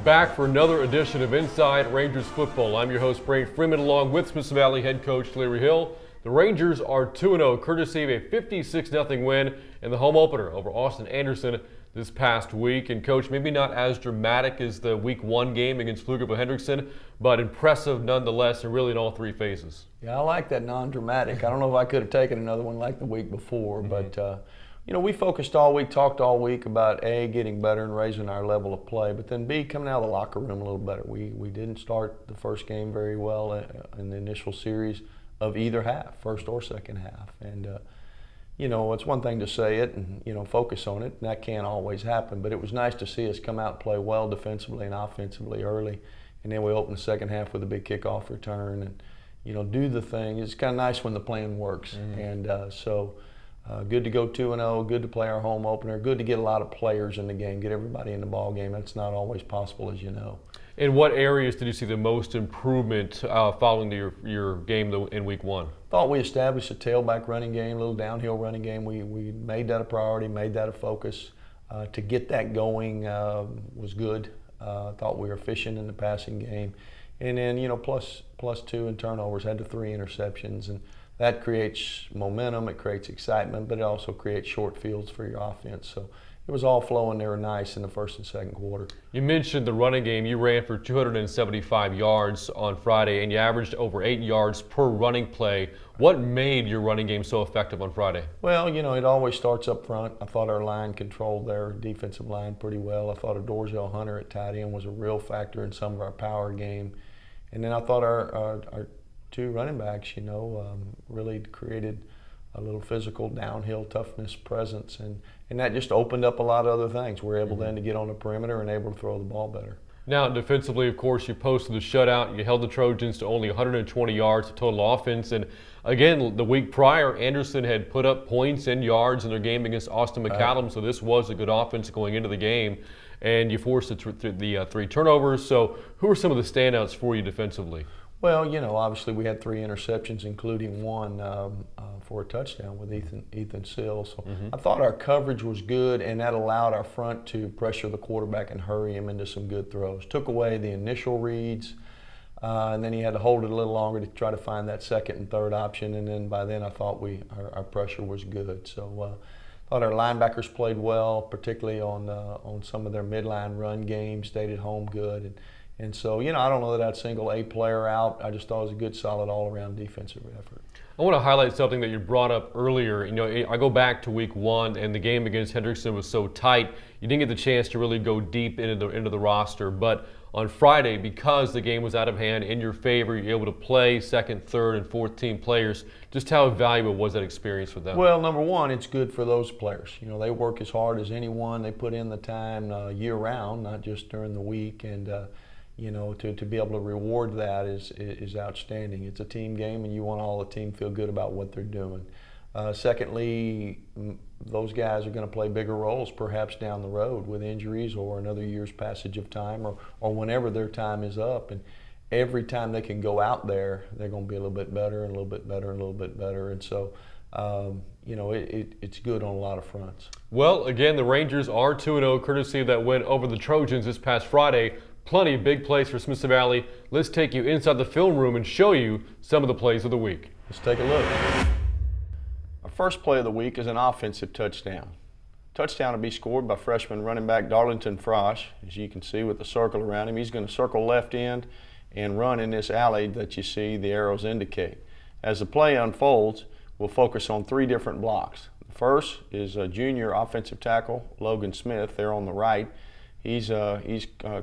Back for another edition of Inside Rangers Football. I'm your host, Brent Freeman, along with Smith Valley head coach Larry Hill. The Rangers are 2-0, courtesy of a 56-0 win in the home opener over Austin Anderson this past week. And Coach, maybe not as dramatic as the Week 1 game against Pflugerville-Hendrickson, but impressive nonetheless, and really in all three phases. Yeah, I like that non-dramatic. I don't know if I could have taken another one like the week before, but we focused all week, talked all week about A, getting better and raising our level of play, but then B, coming out of the locker room a little better. We didn't start the first game very well in the initial series of either half, first or second half. And, it's one thing to say it and, focus on it, and that can't always happen, but it was nice to see us come out and play well defensively and offensively early, and then we opened the second half with a big kickoff return and, do the thing. It's kind of nice when the plan works. And good to go 2-0, good to play our home opener, good to get a lot of players in the game, get everybody in the ball game. That's not always possible, as you know. In what areas did you see the most improvement following your game in Week 1? Thought we established a tailback running game, a little downhill running game. We made that a priority, made that a focus. To get that going was good. Thought we were efficient in the passing game. And then, plus 2 in turnovers, had the 3 interceptions. And that creates momentum, it creates excitement, but it also creates short fields for your offense. So it was all flowing there nice in the first and second quarter. You mentioned the running game. You ran for 275 yards on Friday, and you averaged over 8 yards per running play. What made your running game so effective on Friday? Well, it always starts up front. I thought our line controlled their defensive line pretty well. I thought Dorzell Hunter at tight end was a real factor in some of our power game. And then I thought our 2 running backs, really created a little physical downhill toughness presence, and that just opened up a lot of other things. We're able then to get on the perimeter and able to throw the ball better. Now, defensively, of course, you posted the shutout. You held the Trojans to only 120 yards of total offense. And again, the week prior, Anderson had put up points and yards in their game against Austin McCallum, so this was a good offense going into the game. And you forced the 3 turnovers. So who are some of the standouts for you defensively? Well, obviously we had 3 interceptions, including one for a touchdown with Ethan Sill. So I thought our coverage was good, and that allowed our front to pressure the quarterback and hurry him into some good throws. Took away the initial reads, and then he had to hold it a little longer to try to find that second and third option. And then by then I thought our pressure was good. So I thought our linebackers played well, particularly on some of their midline run games. Stayed at home good. And so, I don't know that I'd single a player out. I just thought it was a good, solid, all-around defensive effort. I want to highlight something that you brought up earlier. I go back to Week 1, and the game against Hendrickson was so tight, you didn't get the chance to really go deep into the roster. But on Friday, because the game was out of hand in your favor, you're able to play second, third, and fourth team players. Just how valuable was that experience for them? Well, number one, it's good for those players. They work as hard as anyone. They put in the time year-round, not just during the week. And to be able to reward that is outstanding. It's a team game, and you want all the team to feel good about what they're doing. Secondly, those guys are going to play bigger roles perhaps down the road with injuries or another year's passage of time or whenever their time is up. And every time they can go out there, they're going to be a little bit better and a little bit better and a little bit better. And so, it's good on a lot of fronts. Well, again, the Rangers are 2-0, courtesy of that win over the Trojans this past Friday. Plenty of big plays for Smith Valley. Let's take you inside the film room and show you some of the plays of the week. Let's take a look. Our first play of the week is an offensive touchdown. Touchdown to be scored by freshman running back Darlington Frosch. As you can see with the circle around him, he's going to circle left end and run in this alley that you see the arrows indicate. As the play unfolds, we'll focus on 3 different blocks. The first is a junior offensive tackle, Logan Smith, there on the right. He's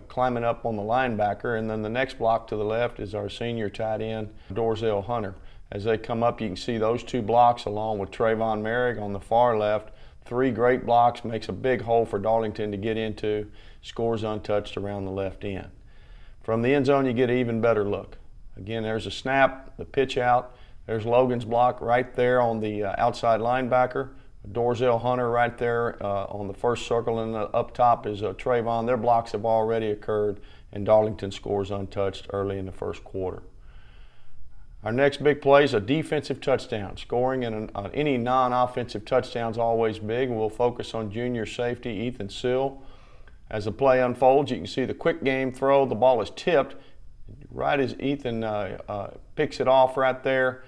climbing up on the linebacker, and then the next block to the left is our senior tight end, Dorzell Hunter. As they come up, you can see those 2 blocks along with Trayvon Merrick on the far left. 3 great blocks, makes a big hole for Darlington to get into, scores untouched around the left end. From the end zone, you get an even better look. Again, there's a snap, the pitch out. There's Logan's block right there on the outside linebacker. Dorzell Hunter right there on the first circle, and up top is Trayvon. Their blocks have already occurred, and Darlington scores untouched early in the first quarter. Our next big play is a defensive touchdown. Scoring in any non-offensive touchdown is always big. We'll focus on junior safety Ethan Sill. As the play unfolds, you can see the quick game throw. The ball is tipped right as Ethan picks it off right there.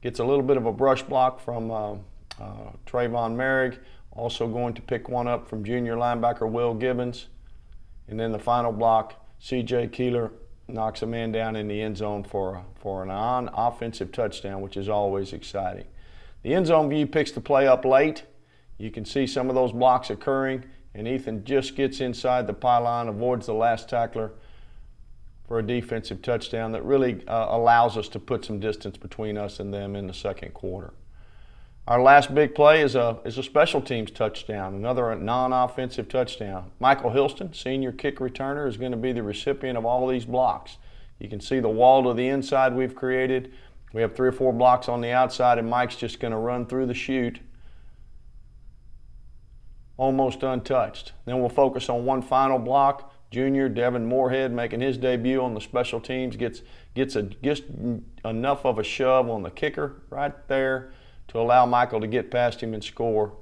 Gets a little bit of a brush block from Trayvon Merrick. Also going to pick one up from junior linebacker Will Gibbons. And then the final block, C.J. Keeler knocks a man down in the end zone for an on-offensive touchdown, which is always exciting. The end zone view picks the play up late. You can see some of those blocks occurring, and Ethan just gets inside the pylon, avoids the last tackler for a defensive touchdown that really allows us to put some distance between us and them in the second quarter. Our last big play is a special teams touchdown, another non-offensive touchdown. Michael Hilston, senior kick returner, is going to be the recipient of all these blocks. You can see the wall to the inside we've created. We have 3 or 4 blocks on the outside, and Mike's just going to run through the chute almost untouched. Then we'll focus on one final block. Junior Devin Moorhead, making his debut on the special teams, gets just enough of a shove on the kicker right there to allow Michael to get past him and score.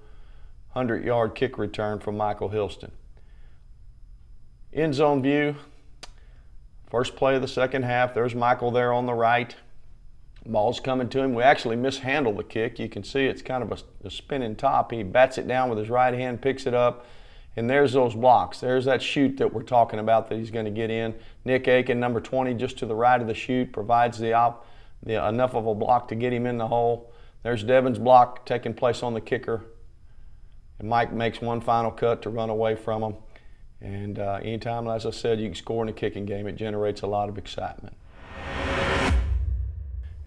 100-yard kick return from Michael Hilston. End zone view, first play of the second half. There's Michael there on the right. Ball's coming to him. We actually mishandle the kick. You can see it's kind of a spinning top. He bats it down with his right hand, picks it up, and there's those blocks. There's that chute that we're talking about that he's going to get in. Nick Aiken, number 20, just to the right of the chute, provides enough of a block to get him in the hole. There's Devin's block taking place on the kicker. And Mike makes one final cut to run away from him. And anytime, as I said, you can score in a kicking game, it generates a lot of excitement.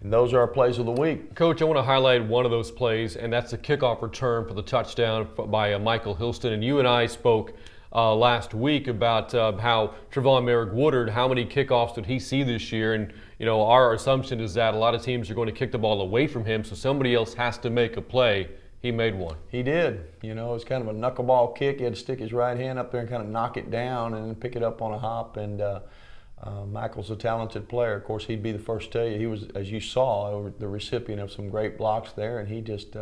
And those are our plays of the week. Coach, I want to highlight one of those plays, and that's the kickoff return for the touchdown by Michael Hilston. And you and I spoke last week about how Trayvon Merrick Woodard, how many kickoffs did he see this year? And you know, our assumption is that a lot of teams are going to kick the ball away from him, so somebody else has to make a play. He made one. He did. You know, it was kind of a knuckleball kick. He had to stick his right hand up there and kind of knock it down and then pick it up on a hop. And Michael's a talented player. Of course, he'd be the first to tell you. He was, as you saw, the recipient of some great blocks there, and he just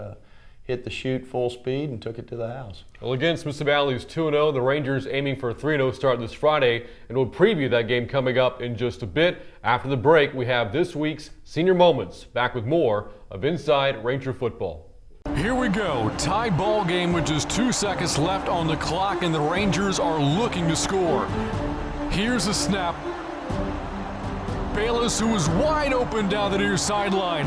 hit the chute full speed and took it to the house. Well, again, Smith Valley is 2-0. The Rangers aiming for a 3-0 start this Friday, and we'll preview that game coming up in just a bit. After the break, we have this week's Senior Moments. Back with more of Inside Ranger Football. Here we go. Tie ball game with just 2 seconds left on the clock, and the Rangers are looking to score. Here's a snap. Bayless, who is wide open down the near sideline.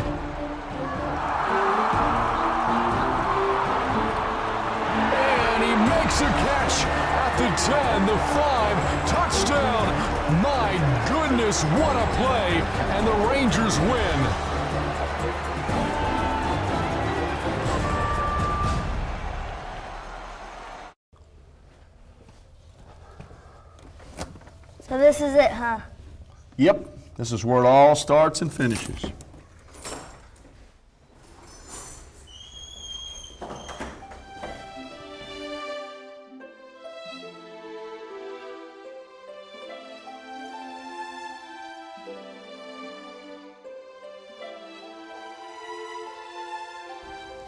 And he makes a catch at the 10, the 5, touchdown. My goodness, what a play, and the Rangers win. So this is it, huh? Yep, this is where it all starts and finishes.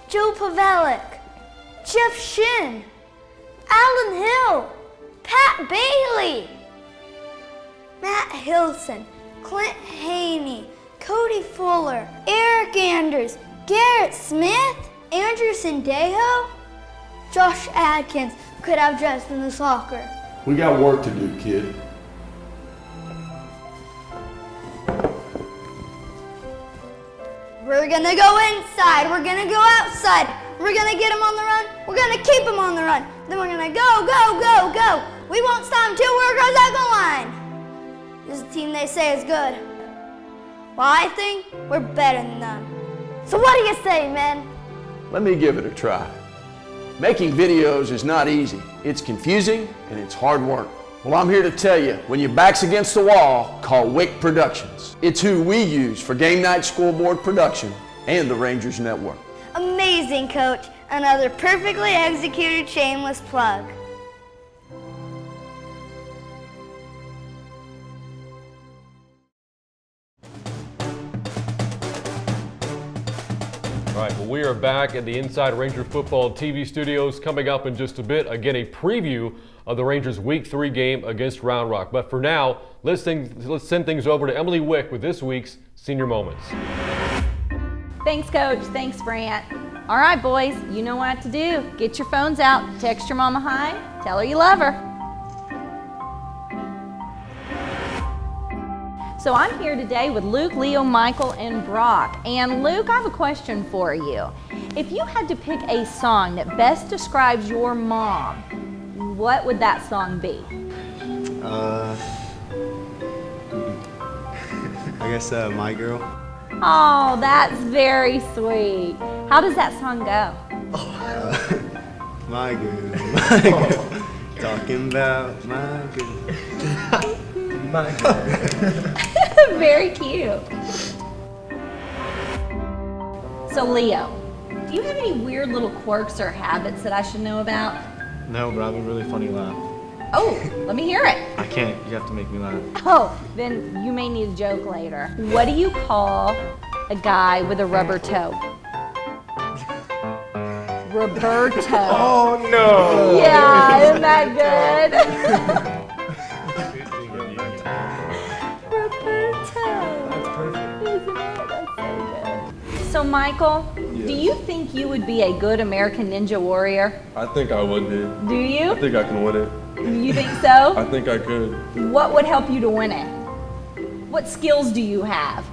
Joe Pavelek, Jeff Shin, Alan Hill, Pat Bailey, Matt Hilson, Clint Haney, Cody Fuller, Eric Anders, Garrett Smith, Andrew Sandejo, Josh Adkins could have dressed in the soccer. We got work to do, kid. We're gonna go inside, we're gonna go outside, we're gonna get him on the run, we're gonna keep him on the run, then we're gonna go, go, go, go. We won't stop until we're across that goal line. This is a team they say is good. Well, I think we're better than them. So what do you say, man? Let me give it a try. Making videos is not easy. It's confusing and it's hard work. Well, I'm here to tell you, when your back's against the wall, call Wick Productions. It's who we use for Game Night Scoreboard production and the Rangers Network. Amazing, Coach. Another perfectly executed shameless plug. All right, well, We are back at the Inside Ranger Football TV studios. Coming up in just a bit, again, a preview of the Rangers' Week 3 game against Round Rock. But for now, let's send things over to Emily Wick with this week's Senior Moments. Thanks, Coach. Thanks, Brant. All right, boys, you know what to do. Get your phones out, text your mama hi, tell her you love her. So I'm here today with Luke, Leo, Michael, and Brock. And Luke, I have a question for you. If you had to pick a song that best describes your mom, what would that song be? I guess My Girl. Oh, that's very sweet. How does that song go? My girl. Talking about my girl. My girl. Very cute. So Leo, do you have any weird little quirks or habits that I should know about? No, but I have a really funny laugh. Oh, let me hear it. I can't. You have to make me laugh. Oh, then you may need a joke later. What do you call a guy with a rubber toe? Roberto. Oh no! Yeah, isn't that good? Roberto. That's perfect. Isn't it? That's so good. So Michael, do you think you would be a good American Ninja Warrior? I think I would be. Do you? I think I can win it. You think so? I think I could. What would help you to win it? What skills do you have?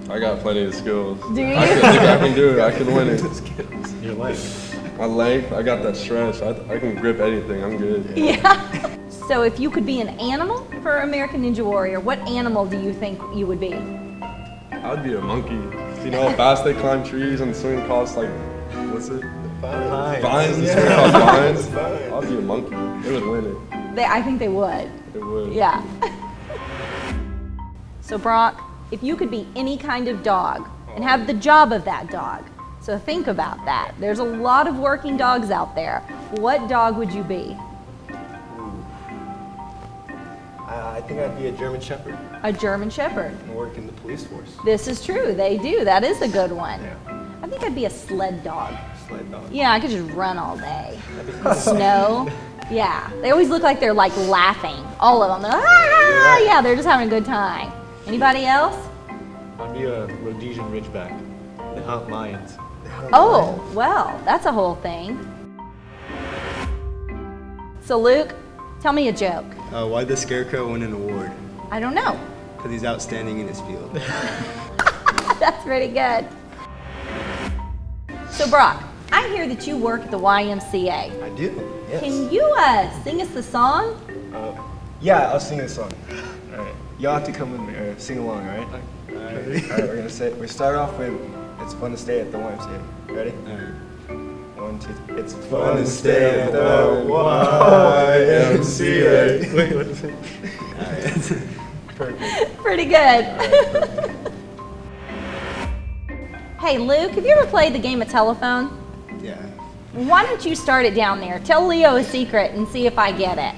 I got plenty of skills. Do you? I think I can do it. I can win it. Your length. My length, I got that stretch. I can grip anything. I'm good. Yeah. So if you could be an animal for American Ninja Warrior, what animal do you think you would be? I would be a monkey. You know how fast they climb trees and swing across, like, what's it? Vines. Yeah. Swing across vines. I'd be a monkey. They would win it. I think they would. They would. Yeah. So Brock, if you could be any kind of dog and have the job of that dog, so think about that. There's a lot of working dogs out there. What dog would you be? I think I'd be a German Shepherd A German Shepherd. and work in the police force. This is true. They do. That is a good one. Yeah. I think I'd be a sled dog. Sled dog. Yeah, I could just run all day. Snow. Yeah. They always look like they're like laughing. All of them. They're, ah! Yeah, they're just having a good time. Anybody else? I'd be a Rhodesian Ridgeback. They hunt lions. Oh, well, that's a whole thing. So Luke, tell me a joke. Why'd the Scarecrow win an award? I don't know. Because he's outstanding in his field. That's pretty good. So Brock, I hear that you work at the YMCA. I do, yes. Can you sing us the song? Yeah, I'll sing a song. All right. Y'all have to come with me or sing along, all right? All right, we're gonna say, we start off with It's Fun to Stay at the YMCA. Ready? All right. 1, 2, 3. It's fun to stay at the YMCA. Wait, what is it? All right. Perfect. Pretty good. Hey Luke, have you ever played the game of telephone? Yeah. Why don't you start it down there? Tell Leo a secret and see if I get it.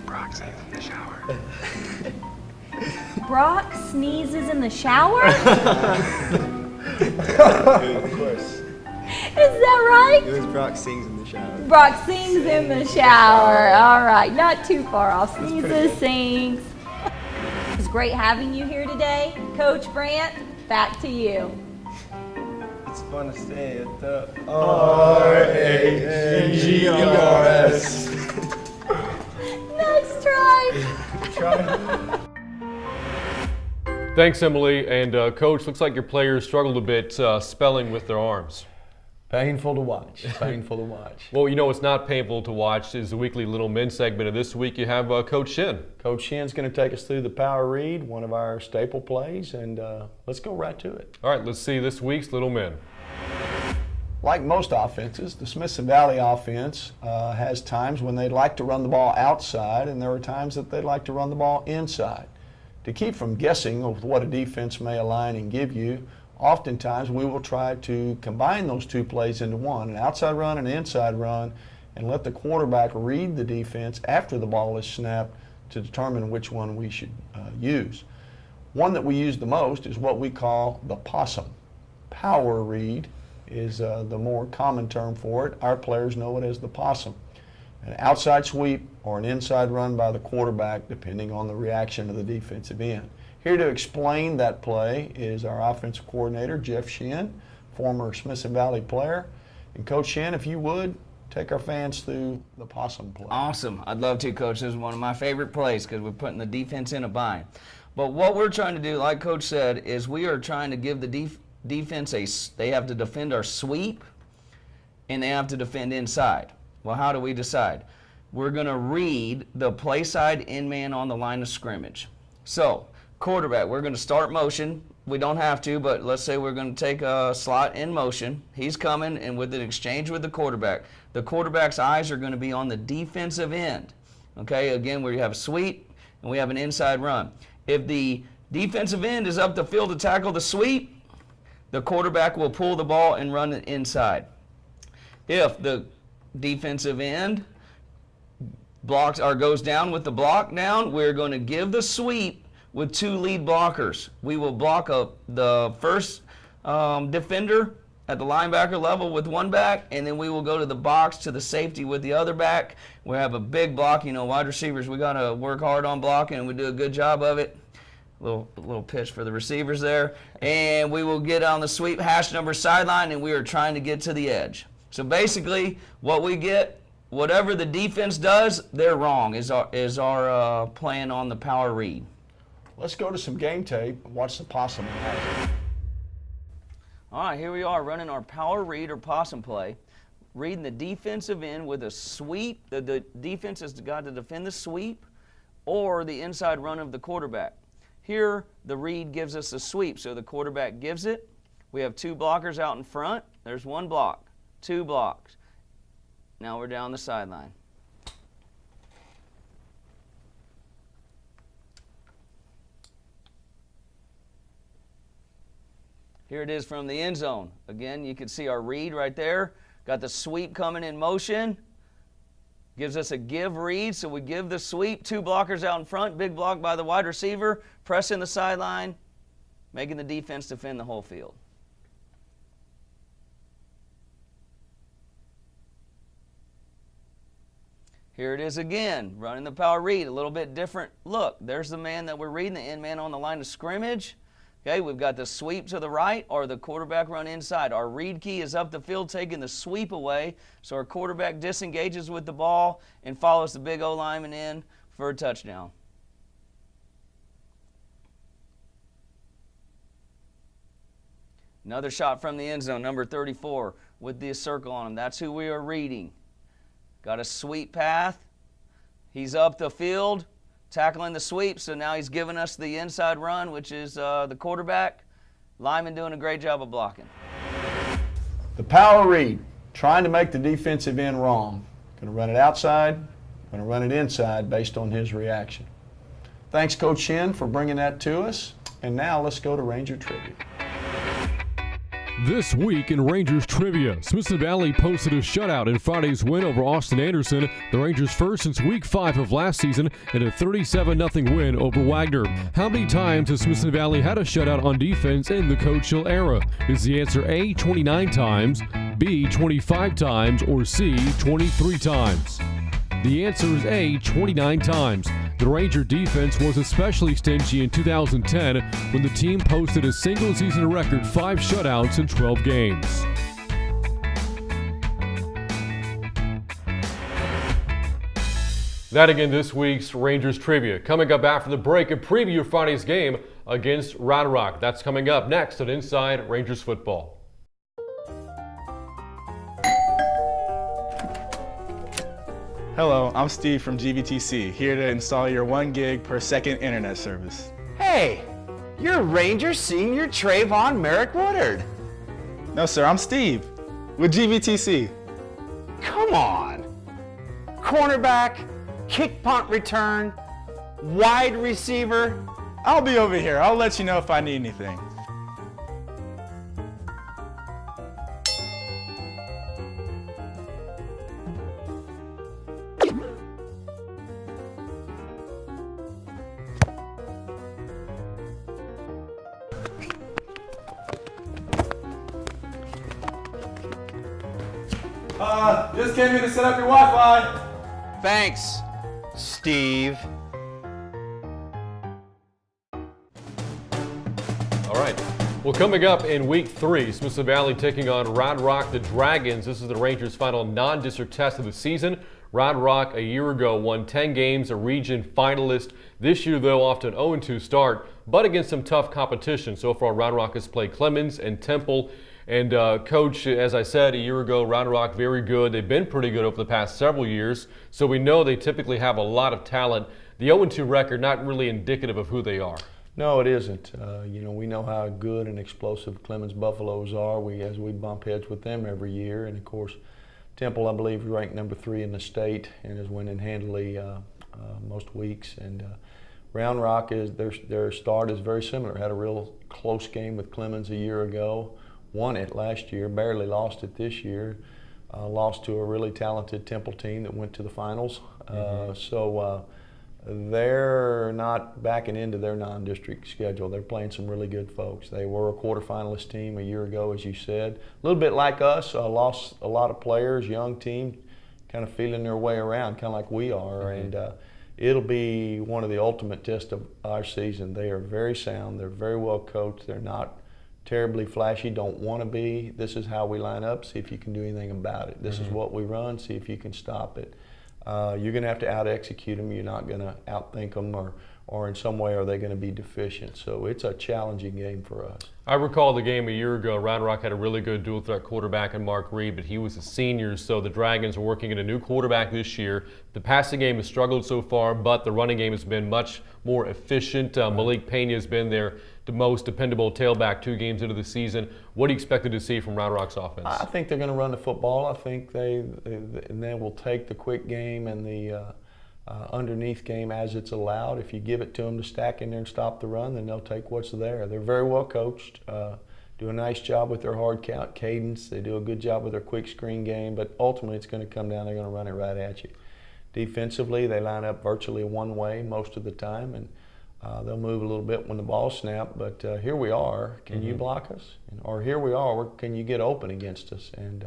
Brock sings in the shower. Brock sneezes in the shower? Of course. Is that right? It was Brock sings in the shower. Brock sings in the shower. All right, not too far off. Sneezes, sings. It's great having you here today. Coach Brant, back to you. It's fun to stay at the R-A-N-G-E-R-S. Nice try. Thanks, Emily. And Coach, looks like your players struggled a bit spelling with their arms. Painful to watch. Painful to watch. Well, you know what's not painful to watch is the weekly Little Men segment. And this week you have Coach Shin. Coach Shin's going to take us through the power read, one of our staple plays, and let's go right to it. All right, let's see this week's Little Men. Like most offenses, the Smithson Valley offense has times when they'd like to run the ball outside, and there are times that they'd like to run the ball inside. To keep from guessing of what a defense may align and give you, oftentimes we will try to combine those two plays into one, an outside run and an inside run, and let the quarterback read the defense after the ball is snapped to determine which one we should use. One that we use the most is what we call the possum. Power read is the more common term for it. Our players know it as the possum. An outside sweep or an inside run by the quarterback, depending on the reaction of the defensive end. Here to explain that play is our offensive coordinator, Jeff Shin, former Smithson Valley player. And Coach Shin, if you would, take our fans through the possum play. Awesome. I'd love to, Coach. This is one of my favorite plays because we're putting the defense in a bind. But what we're trying to do, like Coach said, is we are trying to give the defense they have to defend our sweep and they have to defend inside. Well, how do we decide? We're going to read the play side in man on the line of scrimmage. So, quarterback, we're going to start motion. We don't have to, but let's say we're going to take a slot in motion. He's coming, and with an exchange with the quarterback's eyes are going to be on the defensive end. Okay, again, we have a sweep and we have an inside run. If the defensive end is up the field to tackle the sweep, the quarterback will pull the ball and run it inside. If the defensive end blocks or goes down with the block down, we're going to give the sweep with two lead blockers. We will block the first defender at the linebacker level with one back, and then we will go to the box to the safety with the other back. We have a big block. You know, wide receivers, we got to work hard on blocking, and we do a good job of it. Little pitch for the receivers there. And we will get on the sweep hash number sideline, and we are trying to get to the edge. So basically, what we get, whatever the defense does, they're wrong, is our plan on the power read. Let's go to some game tape and watch the possum in action. All right, here we are running our power read or possum play, reading the defensive end with a sweep. The defense has got to defend the sweep or the inside run of the quarterback. Here, the read gives us a sweep, so the quarterback gives it. We have two blockers out in front. There's one block, two blocks. Now we're down the sideline. Here it is from the end zone. Again, you can see our read right there. Got the sweep coming in motion. Gives us a give read, so we give the sweep. Two blockers out in front, big block by the wide receiver, pressing the sideline, making the defense defend the whole field. Here it is again, running the power read, a little bit different look. There's the man that we're reading, the end man on the line of scrimmage. Okay, we've got the sweep to the right or the quarterback run inside. Our read key is up the field taking the sweep away, so our quarterback disengages with the ball and follows the big O lineman in for a touchdown. Another shot from the end zone, number 34, with the circle on him. That's who we are reading. Got a sweep path. He's up the field, tackling the sweep, so now he's giving us the inside run, which is the quarterback. Lyman doing a great job of blocking. The power read, trying to make the defensive end wrong. Going to run it outside, going to run it inside based on his reaction. Thanks, Coach Shin, for bringing that to us. And now let's go to Ranger Trivia. This week in Rangers Trivia, Smithson Valley posted a shutout in Friday's win over Austin Anderson, the Rangers' first since Week 5 of last season, and a 37-0 win over Wagner. How many times has Smithson Valley had a shutout on defense in the Coach Hill era? Is the answer A, 29 times, B, 25 times, or C, 23 times? The answer is A, 29 times. The Ranger defense was especially stingy in 2010 when the team posted a single-season record 5 shutouts in 12 games. That again this week's Rangers Trivia. Coming up after the break, a preview of Friday's game against Round Rock. That's coming up next on Inside Rangers Football. Hello, I'm Steve from GVTC, here to install your 1 gig per second internet service. Hey, you're Ranger Senior Trayvon Merrick Woodard. No sir, I'm Steve with GVTC. Come on. Cornerback, kick punt return, wide receiver. I'll be over here. I'll let you know if I need anything. Just came in to set up your Wi-Fi. Thanks, Steve. All right. Well, coming up in week 3, Smithson Valley taking on Round Rock the Dragons. This is the Rangers' final non-district test of the season. Round Rock a year ago won 10 games, a region finalist. This year, though, off to an 0-2 start, but against some tough competition. So far, Round Rock has played Clemens and Temple. And Coach, as I said, a year ago, Round Rock very good. They've been pretty good over the past several years, so we know they typically have a lot of talent. The 0-2 record not really indicative of who they are. No, it isn't. We know how good and explosive Clemens Buffaloes are. As we bump heads with them every year, and of course, Temple, I believe, ranked number 3 in the state and is winning handily most weeks. And Round Rock is their start is very similar. Had a real close game with Clemens a year ago. Won it last year, barely lost it this year. Lost to a really talented Temple team that went to the finals. So they're not backing into their non-district schedule. They're playing some really good folks. They were a quarterfinalist team a year ago, as you said. A little bit like us, lost a lot of players, young team, kind of feeling their way around, kind of like we are. And it'll be one of the ultimate tests of our season. They are very sound. They're very well coached. They're not terribly flashy, don't want to be. This is how we line up, see if you can do anything about it. This is what we run, see if you can stop it. You're going to have to out-execute them. You're not going to outthink them, or in some way are they going to be deficient. So it's a challenging game for us. I recall the game a year ago. Round Rock had a really good dual threat quarterback in Mark Reed, but he was a senior, so the Dragons are working at a new quarterback this year. The passing game has struggled so far, but the running game has been much more efficient. Malik Pena has been the most dependable tailback 2 games into the season. What do you expect to see from Round Rock's offense? I think they're going to run the football. I think they will take the quick game and the underneath game as it's allowed. If you give it to them to stack in there and stop the run, then they'll take what's there. They're very well coached, do a nice job with their hard count cadence. They do a good job with their quick screen game, but ultimately it's going to come down, they're going to run it right at you. Defensively, they line up virtually one way most of the time, and they'll move a little bit when the ball's snapped, but here we are. Can you block us? Or here we are. Can you get open against us? And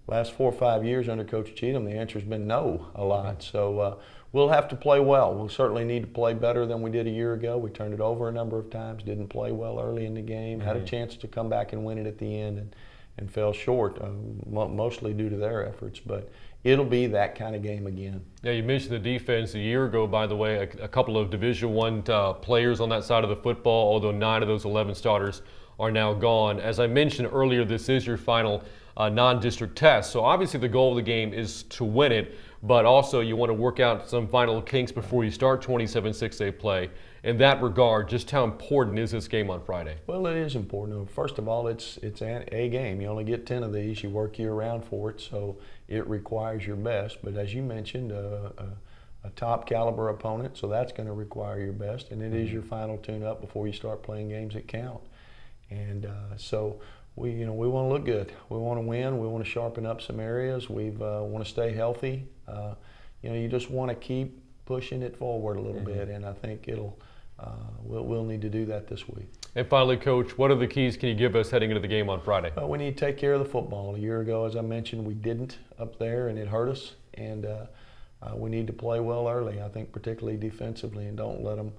last 4 or 5 years under Coach Cheatham, the answer's been no a lot. So we'll have to play well. We'll certainly need to play better than we did a year ago. We turned it over a number of times, didn't play well early in the game, had a chance to come back and win it at the end, and fell short, mostly due to their efforts. But it'll be that kind of game again. Yeah, you mentioned the defense a year ago, by the way, a couple of Division I players on that side of the football, although 9 of those 11 starters are now gone. As I mentioned earlier, this is your final non-district test. So obviously the goal of the game is to win it, but also you want to work out some final kinks before you start 27 6A play. In that regard, just how important is this game on Friday? Well, it is important. First of all, it's a game. You only get 10 of these. You work year-round for it, so it requires your best. But as you mentioned, a top caliber opponent, so that's going to require your best, and it is your final tune-up before you start playing games that count. And so we want to look good. We want to win. We want to sharpen up some areas. We want to stay healthy. You just want to keep pushing it forward a little bit, and I think we'll need to do that this week. And finally, Coach, what are the keys can you give us heading into the game on Friday? We need to take care of the football. A year ago, as I mentioned, we didn't up there, and it hurt us. And we need to play well early, I think, particularly defensively, and don't let them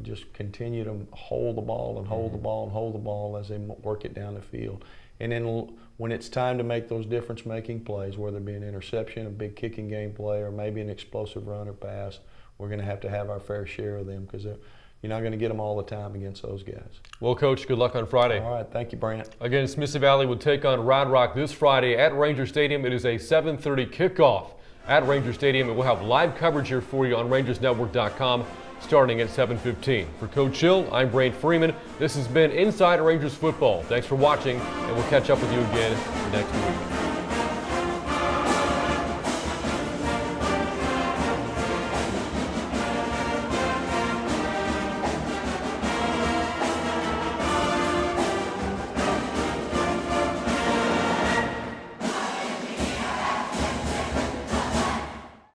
just continue to hold the ball and hold the ball and hold the ball as they work it down the field. And then when it's time to make those difference-making plays, whether it be an interception, a big kicking game play, or maybe an explosive run or pass, we're going to have our fair share of them, because you're not going to get them all the time against those guys. Well, Coach, good luck on Friday. All right, thank you, Brant. Again, Smithson Valley will take on Round Rock this Friday at Ranger Stadium. It is a 7:30 kickoff at Ranger Stadium, and we'll have live coverage here for you on RangersNetwork.com starting at 7:15. For Coach Hill, I'm Brant Freeman. This has been Inside Rangers Football. Thanks for watching, and we'll catch up with you again next week.